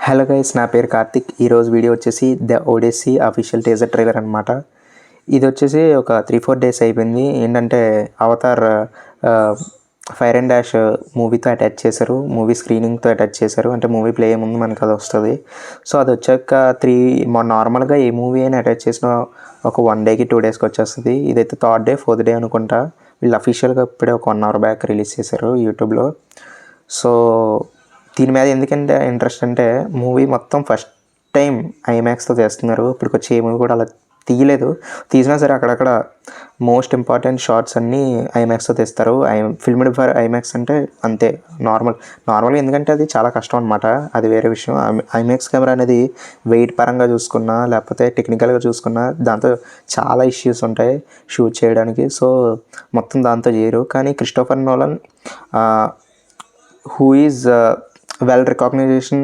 Hello guys, నా పేరు కార్తిక్. ఈరోజు వీడియో వచ్చేసి ద ఓడెసీ అఫీషియల్ టీజర్ ట్రైలర్ అనమాట. ఇది వచ్చేసి ఒక 3-4 డేస్ అయిపోయింది. ఏంటంటే అవతార్ ఫైర్ అండ్ డాష్ మూవీతో అటాచ్ చేశారు, మూవీ స్క్రీనింగ్తో అటాచ్ చేశారు. అంటే మూవీ ప్లే అయ్యే ముందు మనకు అది వస్తుంది. సో అది వచ్చాక నార్మల్గా ఏ మూవీ అయినా అటాచ్ చేసిన ఒక 1 డేకి 2 డేస్కి వచ్చేస్తుంది. ఇదైతే 3rd డే 4th డే అనుకుంటా. వీళ్ళు అఫీషియల్గా ఇప్పుడే ఒక 1 hour బ్యాక్ రిలీజ్ చేశారు యూట్యూబ్లో. సో దీని మీద ఎందుకంటే ఇంట్రెస్ట్ అంటే మూవీ మొత్తం ఫస్ట్ టైం ఐమాక్స్తో చేస్తున్నారు. ఇప్పటికి వచ్చి ఏ మూవీ కూడా అలా తీయలేదు. తీసినా సరే అక్కడక్కడ మోస్ట్ ఇంపార్టెంట్ షార్ట్స్ అన్నీ ఐమాక్స్తో తీస్తారు. ఫిల్మ్డ్ ఫర్ ఐమాక్స్ అంటే అంతే నార్మల్గా ఎందుకంటే అది చాలా కష్టం అనమాట. అది వేరే విషయం. ఐమాక్స్ కెమెరా అనేది వెయిట్ పరంగా చూసుకున్నా లేకపోతే టెక్నికల్గా చూసుకున్నా దాంతో చాలా ఇష్యూస్ ఉంటాయి షూట్ చేయడానికి. సో మొత్తం దాంతో చేయరు. కానీ Christopher Nolan who is well recognization,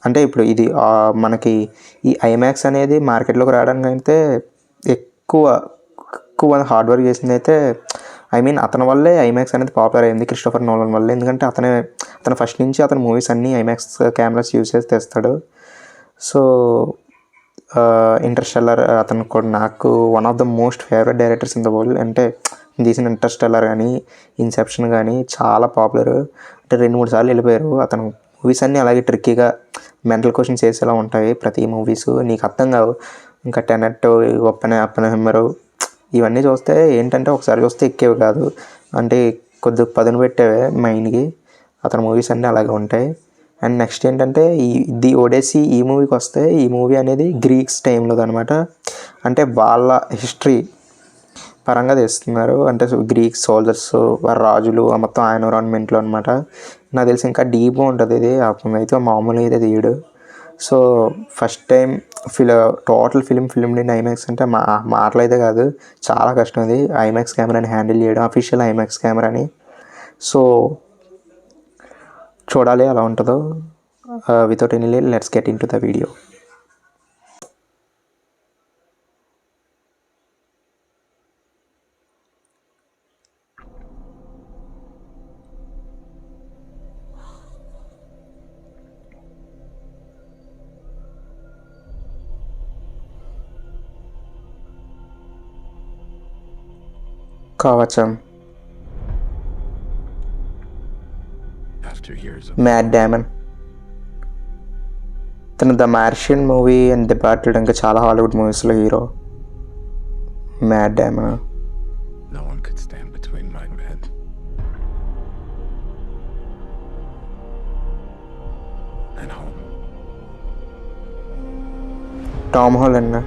అంటే ఇప్పుడు ఇది మనకి ఈ ఐమాక్స్ అనేది మార్కెట్లోకి రావడానికి అయితే ఎక్కువ హార్డ్ వర్క్ చేసింది అయితే అతని వల్లే ఐమాక్స్ అనేది పాపులర్ అయింది, క్రిస్టోఫర్ నోలన్ వల్లే. ఎందుకంటే అతను ఫస్ట్ నుంచి అతని మూవీస్ అన్నీ ఐమాక్స్ కెమెరాస్ యూజ్ చేసి తెస్తాడు. సో ఇంటర్స్టెల్లర్ అతను కూడా నాకు one of the most favourite directors in the world. అంటే తీసిన ఇంటర్స్టెల్లర్ కానీ ఇన్సెప్షన్ కానీ చాలా పాపులర్. అంటే 2-3 సార్లు వెళ్ళిపోయారు. అతను మూవీస్ అన్నీ అలాగే ట్రిక్కీగా మెంటల్ క్వశ్చన్స్ వేసేలా ఉంటాయి ప్రతి మూవీస్. నీకు అర్థం కావు. ఇంకా టెనెట్, అప్పెన్హైమర్ ఇవన్నీ చూస్తే ఏంటంటే ఒకసారి చూస్తే ఎక్కేవి కాదు. అంటే కొద్దిగా పదును పెట్టేవే మైండ్కి. అతని మూవీస్ అన్నీ అలాగే ఉంటాయి. అండ్ నెక్స్ట్ ఏంటంటే ది ఓడెసీ ఈ మూవీకి వస్తే, ఈ మూవీ అనేది గ్రీక్స్ టైంలో అనమాట. అంటే వాళ్ళ హిస్టరీ పరంగా తీస్తున్నారు. అంటే గ్రీక్ సోల్జర్స్, రాజులు మొత్తం ఆ ఎన్విరాన్మెంట్లో అనమాట. నాకు తెలిసి ఇంకా డీప్గా ఉంటుంది ఇది. అయితే మామూలుగా అయితే తీయడు. So first time total film IMAX అంటే మాటలు అయితే కాదు, చాలా కష్టం ఇది ఐమాక్స్ కెమెరాని హ్యాండిల్ చేయడం, అఫీషియల్ ఐమాక్స్ కెమెరాని. సో చూడాలి ఎలా ఉంటుందో. Without any late let's get into the video. కవచం, మ్యాట్ డామన్. తను the Martian movie and departed ఇంకా చాలా హాలీవుడ్ మూవీస్లో హీరో. Matt Damon. Tom Holland.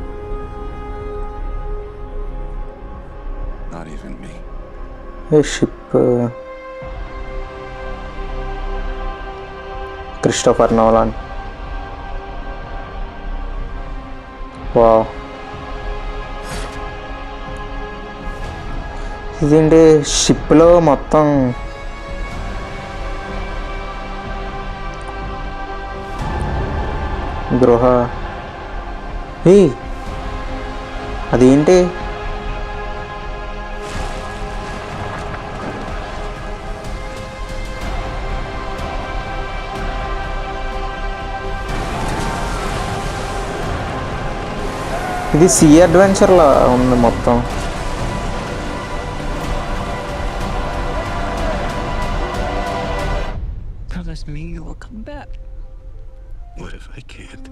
Ship, Christopher Nolan. Wow, ఇదేంటి షిప్లో మొత్తం గృహ. అదేంటి ఇది సీ అడ్వెంచర్లా ఉంది మొత్తం. Promise me you will come back. What if I can't?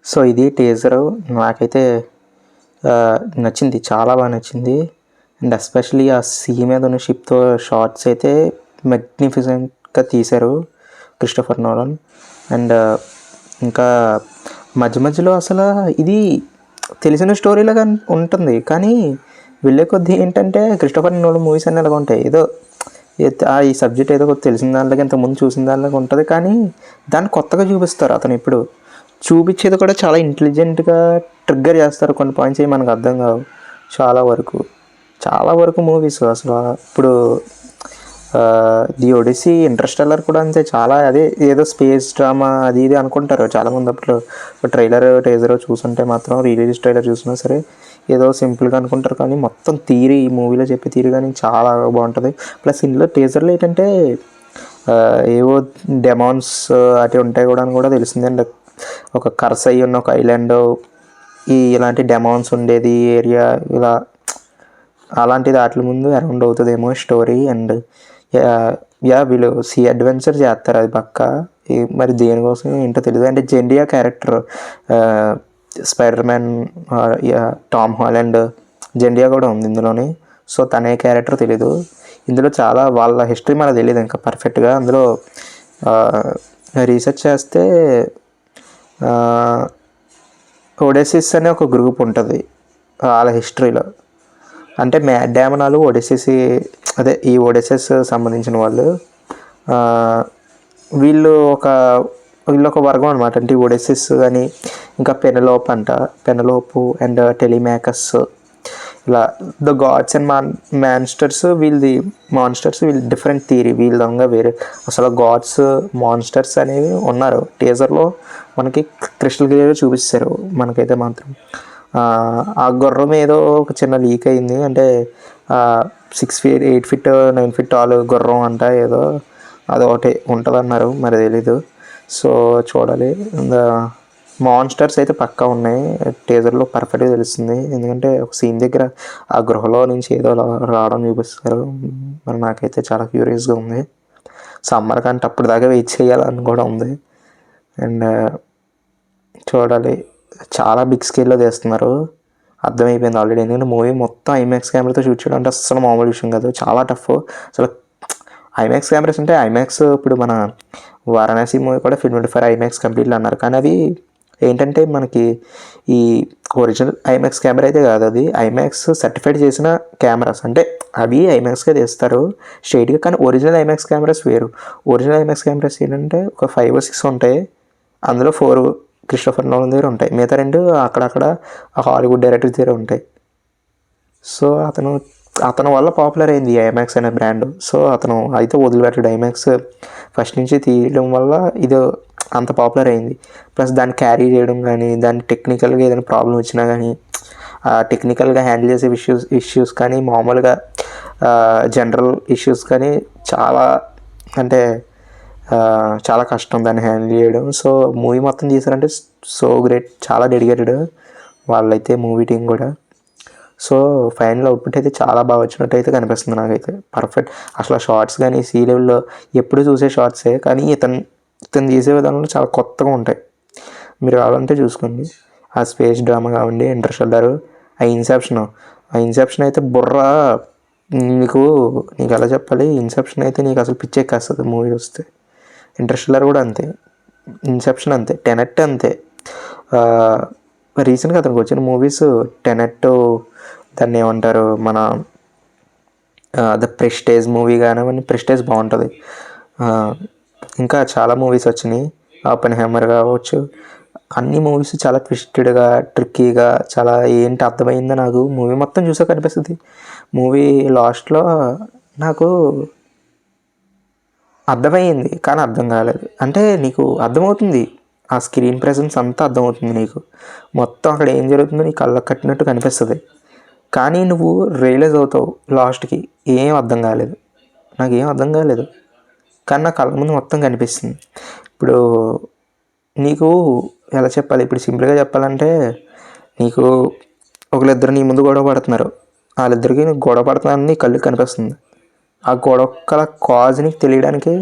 So ఇది టీజరు. నాకైతే నచ్చింది, చాలా బాగా నచ్చింది. అండ్ ఎస్పెషలీ ఆ సీ మీద ఉన్న షిప్తో షార్ట్స్ అయితే మ్యాగ్నిఫిసెంట్గా తీశారు క్రిస్టోఫర్ నోలన్. అండ్ ఇంకా మధ్యలో అసలు ఇది తెలిసిన స్టోరీలాగా ఉంటుంది, కానీ వెళ్ళే కొద్దీ ఏంటంటే క్రిస్టోఫర్ నోలన్ మూవీస్ అన్నీ అలాగ ఉంటాయి. ఏదో ఈ సబ్జెక్ట్ ఏదో తెలిసిన దాంట్లోకి ఇంతకుముందు చూసిన దాంట్లోకి ఉంటుంది, కానీ దాన్ని కొత్తగా చూపిస్తారు. అతను ఇప్పుడు చూపించేది కూడా చాలా ఇంటెలిజెంట్గా ట్రిగ్గర్ చేస్తారు. కొన్ని పాయింట్స్ మనకు అర్థం కావు చాలా వరకు మూవీస్. అసలు ఇప్పుడు ది ఒడిసీ, ఇంటర్స్టెల్లర్ కూడా అంతే. చాలా అదే ఏదో స్పేస్ డ్రామా అది ఇది అనుకుంటారు చాలామంది. అప్పుడు ట్రైలర్ టేజర్ చూసుంటే మాత్రం, రిలీజ్ ట్రైలర్ చూసినా సరే ఏదో సింపుల్గా అనుకుంటారు, కానీ మొత్తం థియరీ, ఈ మూవీలో చెప్పే థియరీ కానీ చాలా బాగుంటుంది. ప్లస్ ఇందులో టీజర్లో ఏంటంటే ఏవో డెమాన్స్ అటు ఉంటాయి కూడా అని కూడా తెలిసింది అండి. ఒక కర్స్ అయ్యి ఉన్న ఒక ఐలాండ్, ఇలాంటి డెమాన్స్ ఉండేది ఏరియా, ఇలా అలాంటిది వాటి ముందు అరౌండ్ అవుతుందేమో స్టోరీ. అండ్ వీళ్ళు అడ్వెంచర్ చేస్తారు, అది పక్క. మరి దేనికోసం ఏంటో తెలియదు. అంటే Zendaya character, Spider Man, Tom Holland, Zendaya కూడా ఉంది ఇందులోని. సో తనే క్యారెక్టర్ తెలీదు. ఇందులో చాలా వాళ్ళ హిస్టరీ మనకు తెలియదు ఇంకా పర్ఫెక్ట్గా. అందులో రీసెర్చ్ చేస్తే ఒడెసిస్ అనే ఒక గ్రూప్ ఉంటుంది వాళ్ళ హిస్టరీలో. అంటే మ్యాడ్ డామనాలు ఒడెసిసి, అదే ఈ ఒడెసెస్ సంబంధించిన వాళ్ళు. వీళ్ళు ఒక వర్గం అనమాట. అంటే ఒడెసిస్ అని, ఇంకా పెనలోపు అండ్ టెలిమాకస్, ఇలా ద గాడ్స్ అండ్ మాన్స్టర్స్. వీళ్ళు డిఫరెంట్ థియరీ, వీళ్ళంగా వేరే. అసలు గాడ్స్, మాన్స్టర్స్ అనేవి ఉన్నారు. టీజర్లో మనకి క్రిస్టల్ క్లియర్గా చూపిస్తారు. మనకైతే మాత్రం ఆ గుర్రం ఏదో ఒక చిన్న లీక్ అయింది. అంటే 6 feet 8 feet 9 feet టాల్ గుర్రం అంట, ఏదో అదొకటి ఉంటుంది అన్నారు, మరి తెలీదు. సో చూడాలి. మాన్స్టర్స్ అయితే పక్కా ఉన్నాయి, టీజర్లో పర్ఫెక్ట్గా తెలుస్తుంది. ఎందుకంటే ఒక సీన్ దగ్గర ఆ గృహలో నుంచి ఏదో రావడం చూపిస్తారు. మరి నాకైతే చాలా క్యూరియస్గా ఉంది. సమ్మర్ కంటే అప్పుడు దాకా వెయిట్ చేయాలని కూడా ఉంది. అండ్ చూడాలి. చాలా బిగ్ స్కేల్లో తీస్తున్నారు, అర్థమైపోయింది ఆల్రెడీ. ఎందుకంటే మూవీ మొత్తం ఐమాక్స్ కెమెరాతో షూట్ చేయడం అంటే అసలు మామూలు విషయం కాదు, చాలా టఫ్ అసలు. ఐమాక్స్ కెమెరాస్ అంటే ఐమాక్స్, ఇప్పుడు మన వారణాసి మూవీ కూడా ఫిల్మ్ ఐమాక్స్ కంప్లీట్లు అన్నారు, కానీ అవి ఏంటంటే మనకి ఈ ఒరిజినల్ ఐమాక్స్ కెమెరా అయితే కాదు, అది ఐమాక్స్ సర్టిఫైడ్ చేసిన కెమెరాస్. అంటే అవి ఐమాక్స్గా తీస్తారు స్ట్రైట్గా, కానీ ఒరిజినల్ ఐమాక్స్ కెమెరాస్ వేరు. ఒరిజినల్ ఐమాక్స్ కెమెరాస్ ఏంటంటే ఒక 5 or 6 ఉంటాయి, అందులో 4 క్రిస్టోఫర్ నోలన్ దగ్గర ఉంటాయి, మిగతా 2 అక్కడక్కడ హాలీవుడ్ డైరెక్టర్స్ దగ్గర ఉంటాయి. సో అతను వల్ల పాపులర్ అయింది ఐమాక్స్ అనే బ్రాండ్. సో అతను అయితే వదిలిపెట్టాడు. ఐమాక్స్ ఫస్ట్ నుంచి తీయడం వల్ల ఇది అంత పాపులర్ అయింది. ప్లస్ దాన్ని క్యారీ చేయడం కానీ, దాన్ని టెక్నికల్గా ఏదైనా ప్రాబ్లం వచ్చినా కానీ, టెక్నికల్గా హ్యాండిల్ చేసే ఇష్యూస్ కానీ, మామూలుగా జనరల్ ఇష్యూస్ కానీ చాలా, అంటే చాలా కష్టం దాన్ని హ్యాండిల్ చేయడం. సో మూవీ మొత్తం తీసారంటే సో గ్రేట్, చాలా డెడికేటెడ్ వాళ్ళైతే మూవీ టీం కూడా. సో ఫైనల్ అవుట్పుట్ అయితే చాలా బాగా వచ్చినట్టు అయితే కనిపిస్తుంది నాకైతే, పర్ఫెక్ట్. అసలు షార్ట్స్ కానీ సీ లెవెల్లో ఎప్పుడు చూసే షార్ట్సే, కానీ ఇతను తీసే విధానంలో చాలా కొత్తగా ఉంటాయి. మీరు కావాలంటే చూసుకోండి. ఆ స్పేస్ డ్రామా కావండి, ఇంటర్స్టెల్లర్, ఆ ఇన్సెప్షన్ అయితే బుర్ర నీకు ఎలా చెప్పాలి. ఇన్సెప్షన్ అయితే నీకు అసలు పిచ్చెక్కేస్తుంది మూవీ వస్తే. ఇంటర్స్టెల్లర్ కూడా అంతే, ఇన్సెప్షన్ అంతే, టెనెట్ అంతే. రీసెంట్గా అతనికి వచ్చిన మూవీస్ టెనెట్, దాన్ని ఏమంటారు మన ద ప్రెస్టేజ్ మూవీ కానివ్వండి, ప్రెస్టేజ్ బాగుంటుంది. ఇంకా చాలా మూవీస్ వచ్చినాయి, ఓపెన్హైమర్ కావచ్చు. అన్ని మూవీస్ చాలా ట్విస్టెడ్గా, ట్రిక్కీగా, చాలా ఏంటి అర్థమైందో నాకు మూవీ మొత్తం చూసాక అనిపిస్తుంది. మూవీ లాస్ట్లో నాకు అర్థమయ్యింది కానీ అర్థం కాలేదు. అంటే నీకు అర్థమవుతుంది, ఆ స్క్రీన్ ప్రెజెన్స్ అంతా అర్థమవుతుంది నీకు, మొత్తం అక్కడ ఏం జరుగుతుందో నీ కళ్ళకు కట్టినట్టు కనిపిస్తుంది. కానీ నువ్వు రియలైజ్ అవుతావు లాస్ట్కి ఏం అర్థం కాలేదు, నాకేం అర్థం కాలేదు, కానీ నా కళ్ళ ముందు మొత్తం కనిపిస్తుంది. ఇప్పుడు నీకు ఎలా చెప్పాలి, ఇప్పుడు సింపుల్గా చెప్పాలంటే, నీకు ఒకళ్ళిద్దరు నీ ముందు గొడవ పడుతున్నారు, వాళ్ళిద్దరికి నీకు గొడవ పడుతున్నారని నీ కళ్ళకి కనిపిస్తుంది. ఆ గొడవ కాజ్ నీకు తెలియడానికి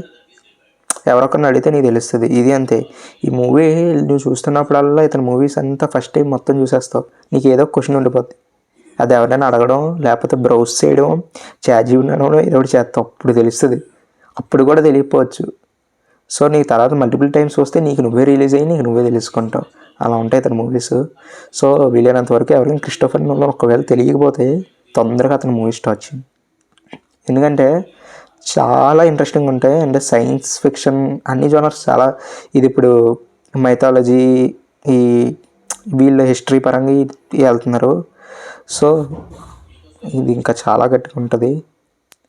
ఎవరొకరిని అడిగితే నీకు తెలుస్తుంది. ఇది అంతే. ఈ మూవీ నువ్వు చూస్తున్నప్పుడల్లా ఇతని మూవీస్ అంతా ఫస్ట్ టైం మొత్తం చూసేస్తావు, నీకు ఏదో క్వశ్చన్ ఉండిపోద్ది, అది ఎవరైనా అడగడం, లేకపోతే బ్రౌజ్ చేయడం, చాట్‌జీపీటీ అనడం, ఏదో ఒకటి చేస్తావు, అప్పుడు తెలుస్తుంది. అప్పుడు కూడా తెలియకపోవచ్చు. సో నీకు తర్వాత మల్టిపుల్ టైమ్స్ వస్తే నీకు నువ్వే రిలీజ్ అయ్యి నీకు నువ్వే తెలుసుకుంటావు. అలా ఉంటాయి అతని మూవీస్. సో వీలైనంత వరకు ఎవరైనా క్రిస్టోఫర్ నోలన్ ఒకవేళ తెలియకపోతే తొందరగా అతని మూవీ స్టార్ట్ చేయండి, ఎందుకంటే చాలా ఇంట్రెస్టింగ్ ఉంటాయి. అండ్ సైన్స్ ఫిక్షన్ అన్ని జోనర్స్ చాలా. ఇది ఇప్పుడు మైథాలజీ, ఈ వీళ్ళ హిస్టరీ పరంగా వెళ్తున్నారు. సో ఇది ఇంకా చాలా గట్టిగా ఉంటుంది.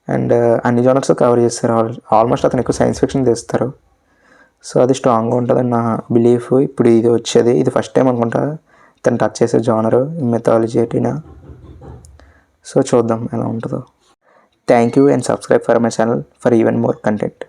అండ్ అన్ని జానర్స్ కవర్ చేస్తారు. ఆల్మోస్ట్ అతను ఎక్కువ సైన్స్ ఫిక్షన్ తీస్తారు. సో అది స్ట్రాంగ్గా ఉంటుందని నా బిలీఫ్. ఇప్పుడు ఇది వచ్చేది, ఇది ఫస్ట్ టైం అనుకుంటా తను టచ్ చేసే జానరు మెథాలజీ అటినా. సో చూద్దాం ఎలా ఉంటుందో. Thank you and subscribe for my channel for even more content.